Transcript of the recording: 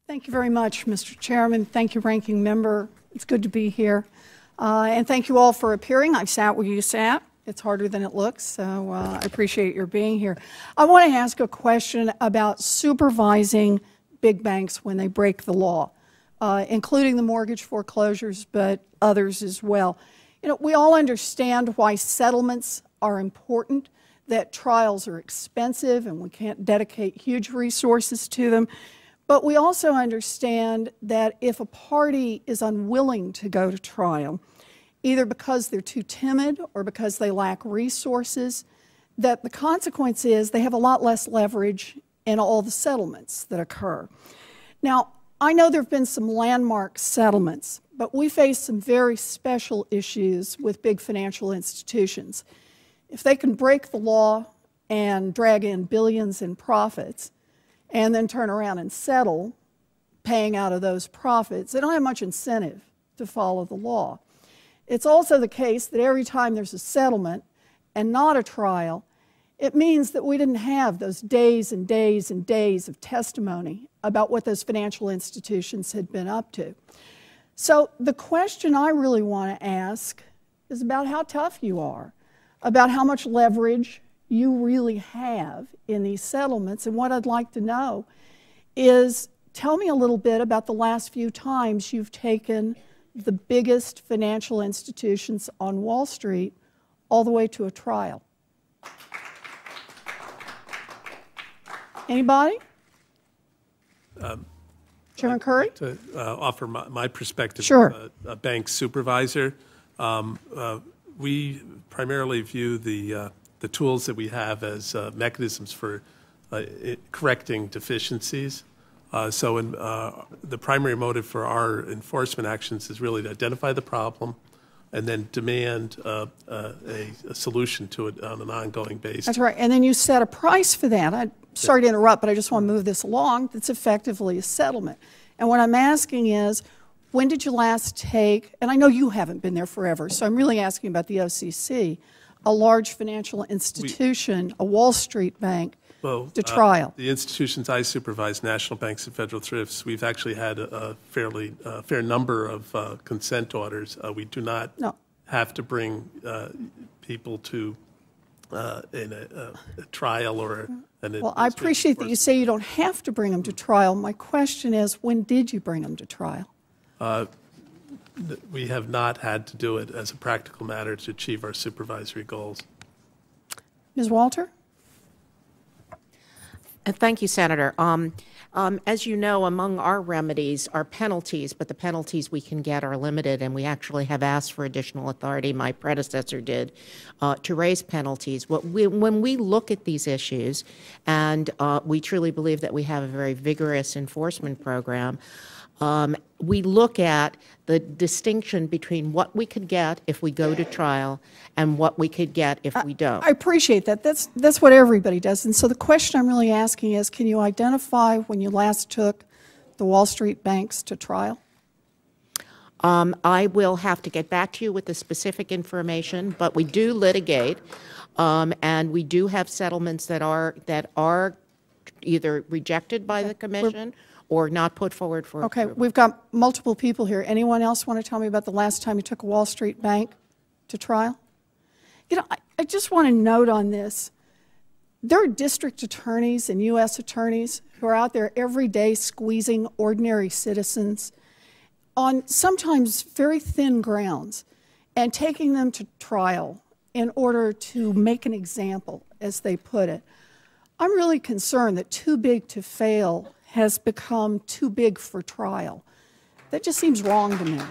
Thank you very much, Mr. Chairman. Thank you, Ranking Member. It's good to be here. And thank you all for appearing. I've sat where you sat. It's harder than it looks, so I appreciate your being here. I want to ask a question about supervising big banks when they break the law, including the mortgage foreclosures, but others as well. You know, we all understand why settlements are important, that trials are expensive and we can't dedicate huge resources to them. But we also understand that if a party is unwilling to go to trial, either because they're too timid or because they lack resources, that the consequence is they have a lot less leverage in all the settlements that occur. Now, I know there have been some landmark settlements, but we face some very special issues with big financial institutions. If they can break the law and drag in billions in profits and then turn around and settle, paying out of those profits, they don't have much incentive to follow the law. It's also the case that every time there's a settlement and not a trial, it means that we didn't have those days and days and days of testimony about what those financial institutions had been up to. So the question I really want to ask is about how tough you are, about how much leverage you really have in these settlements. And what I'd like to know is, tell me a little bit about the last few times you've taken the biggest financial institutions on Wall Street all the way to a trial. Anybody? Chairman Curry? To offer my perspective, sure. A bank supervisor. We primarily view the tools that we have as mechanisms for correcting deficiencies. The primary motive for our enforcement actions is really to identify the problem and then demand a solution to it on an ongoing basis. That's right. And then you set a price for that. I'm sorry to interrupt, but I just want to move this along. That's effectively a settlement. And what I'm asking is, when did you last take, and I know you haven't been there forever, so I'm really asking about the OCC, a large financial institution, a Wall Street bank, to trial? The institutions I supervise, national banks and federal thrifts, we've actually had a fair number of consent orders. We do not have to bring people to in a trial or an Well, I appreciate that you say you don't have to bring them to trial. My question is, when did you bring them to trial? We have not had to do it as a practical matter to achieve our supervisory goals. Ms. Walter? Thank you, Senator. As you know, among our remedies are penalties, but the penalties we can get are limited, and we actually have asked for additional authority, my predecessor did, to raise penalties. When we look at these issues, and we truly believe that we have a very vigorous enforcement program, we look at the distinction between what we could get if we go to trial and what we could get if we don't. I appreciate that. That's what everybody does. And so the question I'm really asking is, can you identify when you last took the Wall Street banks to trial? I will have to get back to you with the specific information, but we do litigate, and we do have settlements that are either rejected by the Commission or not put forward for approval. We've got multiple people here. Anyone else want to tell me about the last time you took a Wall Street bank to trial? You know, I just want to note on this, there are district attorneys and U.S. attorneys who are out there every day squeezing ordinary citizens on sometimes very thin grounds and taking them to trial in order to make an example, as they put it. I'm really concerned that too big to fail has become too big for trial. That just seems wrong to me.